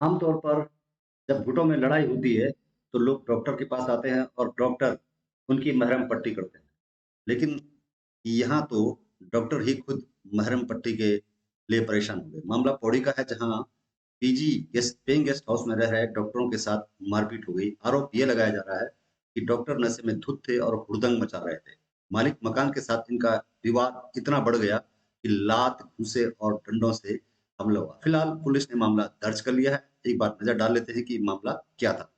आमतौर पर जब घुटनों में लड़ाई होती है, तो लोग डॉक्टर के पास आते हैं और डॉक्टर उनकी मरहम पट्टी करते हैं। लेकिन यहाँ तो डॉक्टर ही खुद मरहम पट्टी के लिए परेशान हो गए। मामला पौड़ी का है जहाँ PG guest paying guest house में रह रहे डॉक्टरों के साथ मारपीट हो गई। आरोप ये लगाया जा रहा है कि डॉक्टर नशे में धुत थे और हुड़दंग मचा रहे थे। मालिक मकान के साथ इनका विवाद इतना बढ़ गया कि लात, घूंसे और डंडों से हमला हुआ। फिलहाल पुलिस ने मामला दर्ज कर लिया है। एक बार नजर डाल लेते हैं कि मामला क्या था।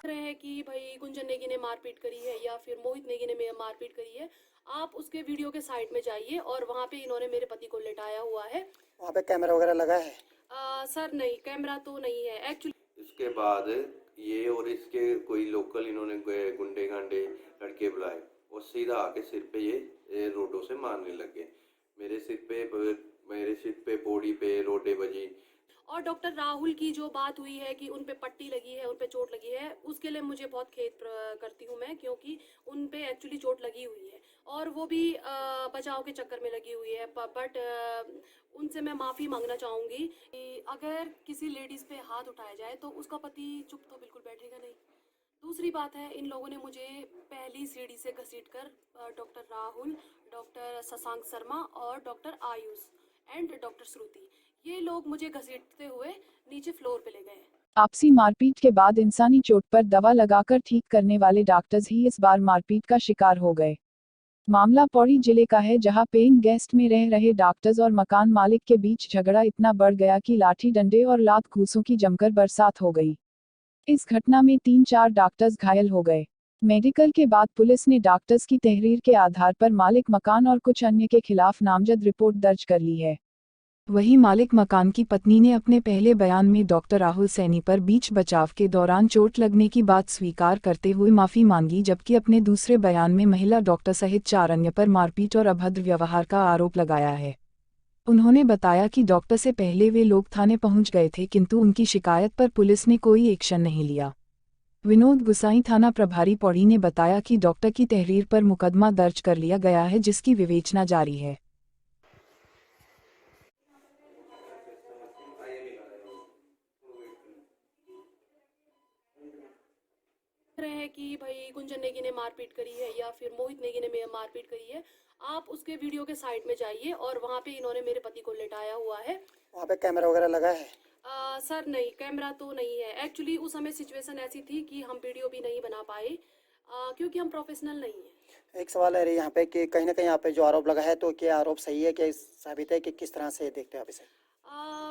रहे हैं कि भाई गुंजन नेगी ने मारपीट करी है या फिर मोहित नेगी ने मारपीट करी है। आप उसके वीडियो के साइड में जाइए और वहाँ पे इन्होंने मेरे पति को लेटाया हुआ है। वहाँ पे कैमरा वगैरह लगा है? सर नहीं, कैमरा तो नहीं है एक्चुअली। इसके बाद ये और इसके कोई लोकल इन्होंने गुंडे गांडे लड़के बुलाए और सीधा आके सिर पे ये रोडों से मारने लगे। मेरे सिर पे बॉडी पे रोडे बजी। और डॉक्टर राहुल की जो बात हुई है कि उन पे पट्टी लगी है, उन पे चोट लगी है, उसके लिए मुझे बहुत खेद करती हूँ मैं, क्योंकि उन पे एक्चुअली चोट लगी हुई है और वो भी बचाव के चक्कर में लगी हुई है। बट उनसे मैं माफ़ी मांगना चाहूँगी कि अगर किसी लेडीज़ पे हाथ उठाया जाए तो उसका पति चुप तो बिल्कुल बैठेगा नहीं। दूसरी बात है, इन लोगों ने मुझे पहली सीढ़ी से घसीट कर डॉक्टर राहुल, डॉक्टर शशांक शर्मा और डॉक्टर आयुष एंड डॉक्टर श्रुति, ये लोग मुझे घसीटते हुए नीचे फ्लोर पे ले गए। आपसी मारपीट के बाद इंसानी चोट पर दवा लगाकर ठीक करने वाले डॉक्टर्स ही इस बार मारपीट का शिकार हो गए। मामला पौड़ी जिले का है जहां पेइंग गेस्ट में रह रहे डॉक्टर्स और मकान मालिक के बीच झगड़ा इतना बढ़ गया कि लाठी डंडे और लात घूंसों की जमकर बरसात हो गई। इस घटना में 3-4 डॉक्टर्स घायल हो गए। मेडिकल के बाद पुलिस ने डॉक्टर्स की तहरीर के आधार पर मालिक मकान और कुछ अन्य के खिलाफ नामजद रिपोर्ट दर्ज कर ली है। वहीं मालिक मकान की पत्नी ने अपने पहले बयान में डॉक्टर राहुल सैनी पर बीच बचाव के दौरान चोट लगने की बात स्वीकार करते हुए माफी मांगी, जबकि अपने दूसरे बयान में महिला डॉक्टर सहित 4 अन्य पर मारपीट और अभद्र व्यवहार का आरोप लगाया है। उन्होंने बताया कि डॉक्टर से पहले वे लोग थाने पहुंच गए थे, किंतु उनकी शिकायत पर पुलिस ने कोई एक्शन नहीं लिया। विनोद गुसाई थाना प्रभारी पौड़ी ने बताया कि डॉक्टर की तहरीर पर मुकदमा दर्ज कर लिया गया है, जिसकी विवेचना जारी है। रहे हैं कि भाई गुंजन नेगी ने मारपीट करी है या फिर मोहित नेगी ने मारपीट करी है। आप उसके वीडियो के साइड में जाइए और वहाँ पे इन्होंने मेरे पति को लेटाया हुआ है। वहाँ पे कैमरा वगैरह लगा है? सर नहीं, कैमरा तो नहीं है एक्चुअली। उस समय सिचुएशन ऐसी थी कि हम वीडियो भी नहीं बना पाए क्योंकि हम प्रोफेशनल नहीं हैं। एक सवाल है रे यहाँ पे कि कहीं ना कहीं यहाँ पे जो आरोप लगा है, तो क्या आरोप सही है, क्या साबित है, कि किस तरह से देखते हैं आप इसे?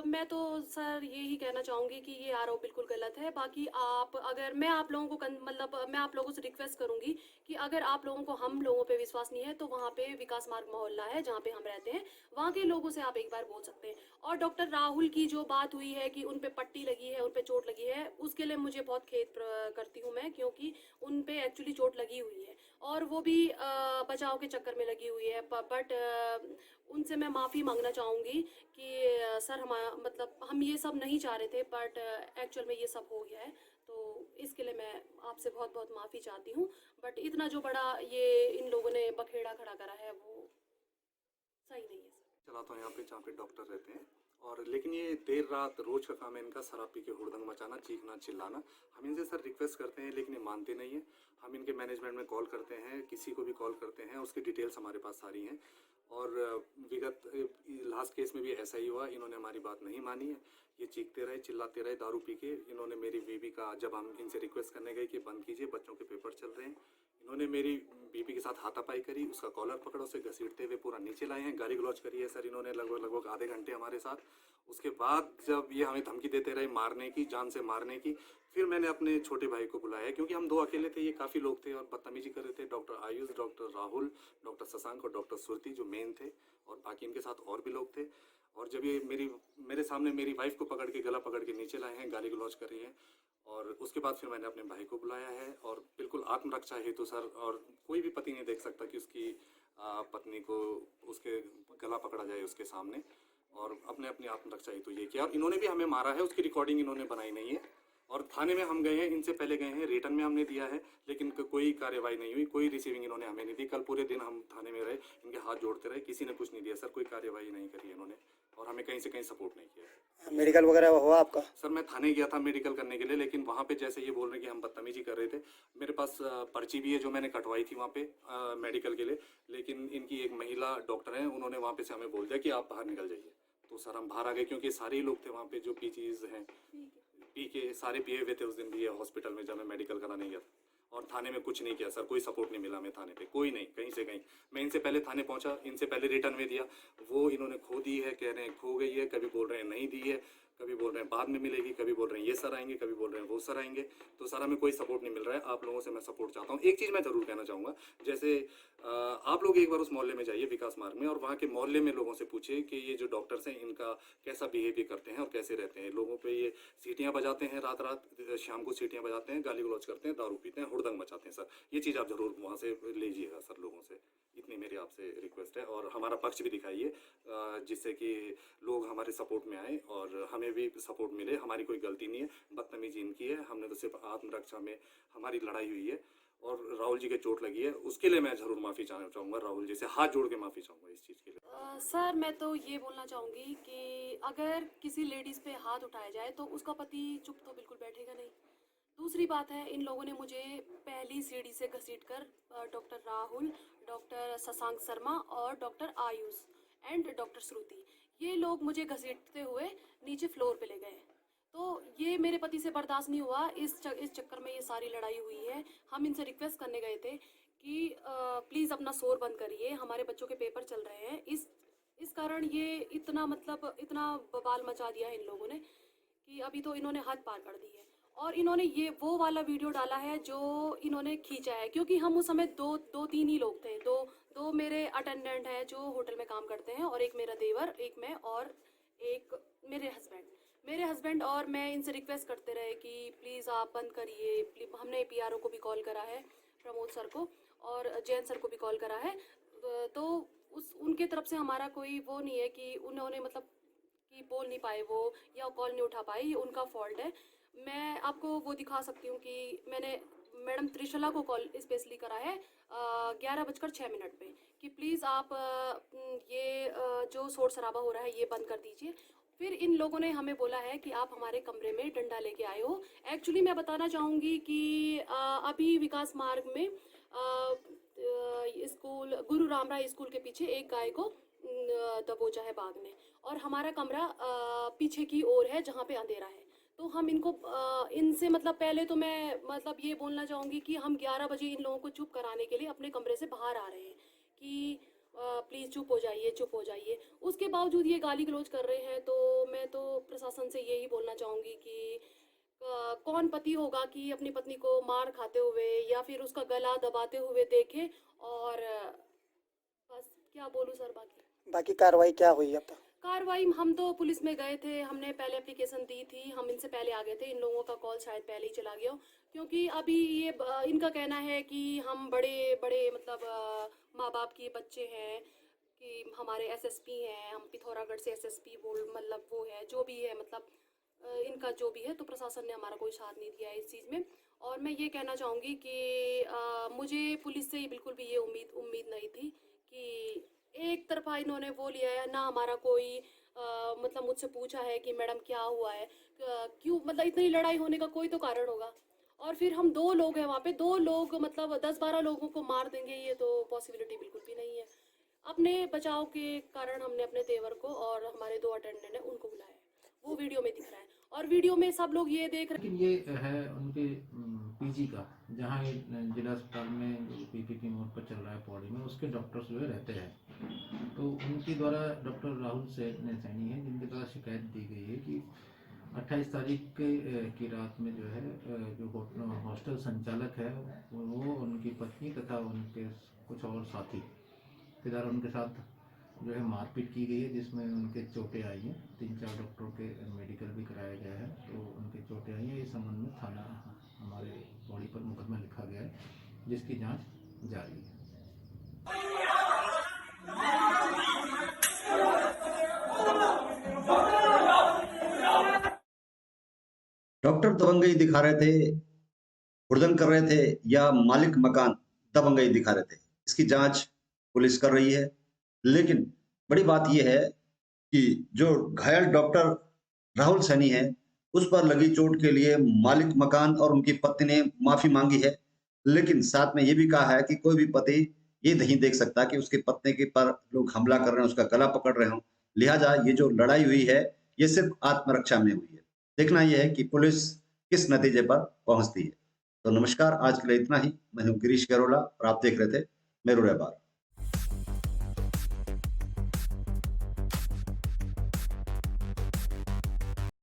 मैं तो सर यही कहना चाहूँगी कि ये आरोप बिल्कुल गलत है। बाकी आप अगर मैं आप लोगों को मतलब मैं आप लोगों से रिक्वेस्ट करूँगी कि अगर आप लोगों को हम लोगों पे विश्वास नहीं है तो वहाँ पे विकास मार्ग मोहल्ला है जहाँ पे हम रहते हैं, वहाँ के लोगों से आप एक बार बोल सकते हैं। और डॉक्टर राहुल की जो बात हुई है कि उन पे पट्टी लगी है, उन पे चोट लगी है, उसके लिए मुझे बहुत खेद करती हूँ मैं, क्योंकि उन पे एक्चुअली चोट लगी हुई है और वो भी बचाव के चक्कर में लगी हुई है। बट उनसे मैं माफ़ी मांगना चाहूँगी कि सर हम मतलब हम ये सब नहीं चाह रहे थे, बट एक्चुअल में ये सब हो गया है, तो इसके लिए मैं आपसे बहुत बहुत माफ़ी चाहती हूँ। बट इतना जो बड़ा ये इन लोगों ने बखेड़ा खड़ा करा है वो सही नहीं है सर। चला तो यहाँ पे जहाँ पे डॉक्टर रहते हैं, और लेकिन ये देर रात रोज का काम है इनका, शराब पी के हुड़दंग मचाना, चीखना चिल्लाना। हम इनसे सर रिक्वेस्ट करते हैं लेकिन ये मानते नहीं है। हम इनके मैनेजमेंट में कॉल करते हैं, किसी को भी कॉल करते हैं, उसकी डिटेल्स हमारे पास सारी हैं। और विगत लास्ट केस में भी ऐसा ही हुआ, इन्होंने हमारी बात नहीं मानी है। ये चीखते रहे, चिल्लाते रहे, दारू पी के। इन्होंने मेरी बीबी का, जब हम इनसे रिक्वेस्ट करने गए कि बंद कीजिए, बच्चों के पेपर चल रहे हैं, इन्होंने मेरी बीबी के साथ हाथापाई करी, उसका कॉलर पकड़ा, उसे घसीटते हुए पूरा नीचे लाए हैं, गाली गलौज करी है सर इन्होंने लगभग आधे घंटे हमारे साथ। उसके बाद जब ये हमें धमकी देते रहे मारने की, जान से मारने की, फिर मैंने अपने छोटे भाई को बुलाया, क्योंकि हम 2 अकेले थे, ये काफ़ी लोग थे और बदतमीजी कर रहे थे। Doctor Ayush, doctor Rahul, doctor Shashank और डॉक्टर श्रुति जो मेन थे, और बाकी इनके साथ और भी लोग थे। और जब ये मेरे सामने मेरी वाइफ को पकड़ के, गला पकड़ के नीचे लाए हैं, गाली गलौज कर रही हैं, और उसके बाद फिर मैंने अपने भाई को बुलाया है और बिल्कुल आत्मरक्षा हेतु सर, और कोई भी पति नहीं देख सकता कि उसकी पत्नी को उसके गला पकड़ा जाए उसके सामने, और अपने अपनी आत्मरक्षा हेतु ये किया। और इन्होंने भी हमें मारा है, उसकी रिकॉर्डिंग इन्होंने बनाई नहीं है। और थाने में हम गए हैं, इनसे पहले गए हैं, रिटर्न में हमने दिया है, लेकिन कोई कार्रवाई नहीं हुई, कोई रिसीविंग इन्होंने हमें नहीं दी। कल पूरे दिन हम थाने में रहे, इनके हाथ जोड़ते रहे, किसी ने कुछ नहीं दिया सर, कोई कार्रवाई नहीं करी इन्होंने, और हमें कहीं से कहीं सपोर्ट नहीं किया। मेडिकल वगैरह हुआ आपका? सर मैं थाने गया था मेडिकल करने के लिए, लेकिन वहाँ पे जैसे ये बोल रहे हैं कि हम बदतमीजी कर रहे थे, मेरे पास पर्ची भी है जो मैंने कटवाई थी वहाँ पे मेडिकल के लिए, लेकिन इनकी एक महिला डॉक्टर हैं, उन्होंने वहाँ पे से हमें बोल दिया कि आप बाहर निकल जाइए। तो सर हम बाहर आ गए, क्योंकि सारे ही लोग थे वहाँ पे जो पीजीज हैं, पी के सारे पिए हुए थे उस दिन भी ये हॉस्पिटल में जब मैं मेडिकल कराने गया था। और थाने में कुछ नहीं किया सर, कोई सपोर्ट नहीं मिला हमें थाने पे, कोई नहीं, कहीं से कहीं। मैं इनसे पहले थाने पहुंचा, इनसे पहले रिटर्न में दिया, वो इन्होंने खो दी है, कह रहे हैं खो गई है, कभी बोल रहे हैं नहीं दी है, कभी बोल रहे हैं बाद में मिलेगी, कभी बोल रहे हैं ये सर आएंगे, कभी बोल रहे हैं वो सर आएंगे। तो सर हमें कोई सपोर्ट नहीं मिल रहा है। आप लोगों से मैं सपोर्ट चाहता हूँ। एक चीज़ मैं ज़रूर कहना चाहूँगा, जैसे आप लोग एक बार उस मोहल्ले में जाइए विकास मार्ग में, और वहाँ के मोहल्ले में लोगों से पूछिए कि ये जो डॉक्टर्स हैं इनका कैसा बिहेवियर करते हैं और कैसे रहते हैं। लोगों पे ये सीटियाँ बजाते हैं, रात रात शाम को सीटियाँ बजाते हैं, गाली गलौज करते हैं, दारू पीते हैं, हुड़दंग मचाते हैं सर। ये चीज़ आप ज़रूर वहाँ से लीजिएगा सर लोगों से, इतनी मेरी आपसे रिक्वेस्ट है। और हमारा पक्ष भी दिखाइए जिससे कि लोग हमारे सपोर्ट में आए और हमें भी सपोर्ट मिले। हमारी कोई गलती नहीं है, बदतमीजी इनकी है, हमने तो सिर्फ आत्मरक्षा में हमारी लड़ाई हुई है। और राहुल जी के चोट लगी है, उसके लिए मैं ज़रूर माफ़ी चाहूँगा, राहुल जी से हाथ जोड़ के माफ़ी चाहूँगा इस चीज़ के लिए। सर मैं तो ये बोलना चाहूँगी कि अगर किसी लेडीज़ पे हाथ उठाया जाए तो उसका पति चुप तो बिल्कुल बैठेगा नहीं। दूसरी बात है, इन लोगों ने मुझे पहली सीढ़ी से घसीटकर डॉक्टर राहुल, डॉक्टर शशांक शर्मा और डॉक्टर आयुष एंड डॉक्टर श्रुति, ये लोग मुझे घसीटते हुए नीचे फ्लोर पे ले गए। तो ये मेरे पति से बर्दाश्त नहीं हुआ, इस चक्कर में ये सारी लड़ाई हुई है। हम इनसे रिक्वेस्ट करने गए थे कि प्लीज़ अपना शोर बंद करिए, हमारे बच्चों के पेपर चल रहे हैं। इस कारण ये इतना मतलब इतना बवाल मचा दिया है इन लोगों ने कि अभी तो इन्होंने हद पार कर दी है। और इन्होंने ये वो वाला वीडियो डाला है जो इन्होंने खींचा है, क्योंकि हम उस समय दो तीन ही लोग थे। दो मेरे अटेंडेंट हैं जो होटल में काम करते हैं, और एक मेरा देवर, एक मैं और एक मेरे हस्बैंड और मैं इनसे रिक्वेस्ट करते रहे कि प्लीज़ आप बंद करिए। हमने पीआरओ को भी कॉल करा है, प्रमोद सर को, और जैन सर को भी कॉल करा है। तो उनके तरफ से हमारा कोई वो नहीं है कि उन्होंने मतलब कि बोल नहीं पाए वो या कॉल नहीं उठा पाए, ये उनका फॉल्ट है। मैं आपको वो दिखा सकती हूँ कि मैंने मैडम त्रिशला को कॉल स्पेशली करा है 11:06 पे कि प्लीज़ आप जो शोर शराबा हो रहा है ये बंद कर दीजिए। फिर इन लोगों ने हमें बोला है कि आप हमारे कमरे में डंडा लेके आए हो। एक्चुअली मैं बताना चाहूँगी कि अभी विकास मार्ग में स्कूल गुरु रामराय स्कूल के पीछे एक गाय को दबोचा है बाघ ने, और हमारा कमरा पीछे की ओर है जहाँ पे अंधेरा है। तो हम इनसे मतलब पहले तो मैं मतलब ये बोलना चाहूँगी कि हम 11 बजे इन लोगों को चुप कराने के लिए अपने कमरे से बाहर आ रहे हैं कि प्लीज़ चुप हो जाइए। उसके बावजूद ये गाली गलौज कर रहे हैं। तो मैं तो प्रशासन से यही बोलना चाहूँगी कि कौन पति होगा कि अपनी पत्नी को मार खाते हुए या फिर उसका गला दबाते हुए देखे। और बस क्या बोलूँ सर, बाकी कार्रवाई क्या हुई अब तक? कार्रवाई हम तो पुलिस में गए थे, हमने पहले एप्लीकेशन दी थी, हम इनसे पहले आ गए थे। इन लोगों का कॉल शायद पहले ही चला गया हो, क्योंकि अभी ये इनका कहना है कि हम बड़े बड़े मतलब माँ बाप के बच्चे हैं, कि हमारे एसएसपी हैं, हम पिथौरागढ़ से एसएसपी मतलब वो है जो भी है, मतलब इनका जो भी है। तो प्रशासन ने हमारा कोई साथ नहीं दिया है इस चीज़ में। और मैं ये कहना चाहूँगी कि मुझे पुलिस से बिल्कुल भी ये उम्मीद नहीं थी कि एक तरफा इन्होंने वो लिया है ना। हमारा कोई मतलब मुझसे पूछा है कि मैडम क्या हुआ है, क्यों, मतलब इतनी लड़ाई होने का कोई तो कारण होगा। और फिर हम 2 लोग हैं वहाँ पे, 2 लोग मतलब 10-12 लोगों को मार देंगे, ये तो पॉसिबिलिटी बिल्कुल भी नहीं है। अपने बचाव के कारण हमने अपने देवर को और हमारे 2 अटेंडेंट हैं उनको बुलाया है, वो वीडियो में दिख रहा है, और वीडियो में सब लोग ये देख रहे हैं। लेकिन ये है उनके पीजी का, जहाँ ये जिला अस्पताल में पीपीपी मोड पर चल रहा है पौड़ी में, उसके डॉक्टर्स जो रहते हैं। तो उनके द्वारा डॉक्टर राहुल सैनी है, जिनके द्वारा शिकायत दी गई है कि 28 तारीख की रात में जो है जो हॉस्टल संचालक है वो उनकी पत्नी तथा उनके कुछ और साथी किधर उनके साथ जो है मारपीट की गई है, जिसमें उनके चोटें आई हैं। 3-4 डॉक्टरों के मेडिकल भी कराया गया है, तो उनके चोटें आई हैं। इस संबंध में थाना हमारे पौड़ी पर मुकदमा लिखा गया है, जिसकी जांच जारी है। डॉक्टर दबंगई दिखा रहे थे, हुड़दंग कर रहे थे, या मालिक मकान दबंगई दिखा रहे थे, इसकी जांच पुलिस कर रही है। लेकिन बड़ी बात यह है कि जो घायल डॉक्टर राहुल सैनी है, उस पर लगी चोट के लिए मालिक मकान और उनकी पत्नी ने माफी मांगी है। लेकिन साथ में ये भी कहा है कि कोई भी पति ये नहीं देख सकता कि उसकी पत्नी के पर लोग हमला कर रहे हैं, उसका गला पकड़ रहे हों। लिहाजा ये जो लड़ाई हुई है, ये सिर्फ आत्मरक्षा में हुई है। देखना यह है कि पुलिस किस नतीजे पर पहुंचती है। तो नमस्कार, आज के लिए इतना ही। मैं हूं गिरीश गरोला और आप देख रहे थे मेरू अखबार।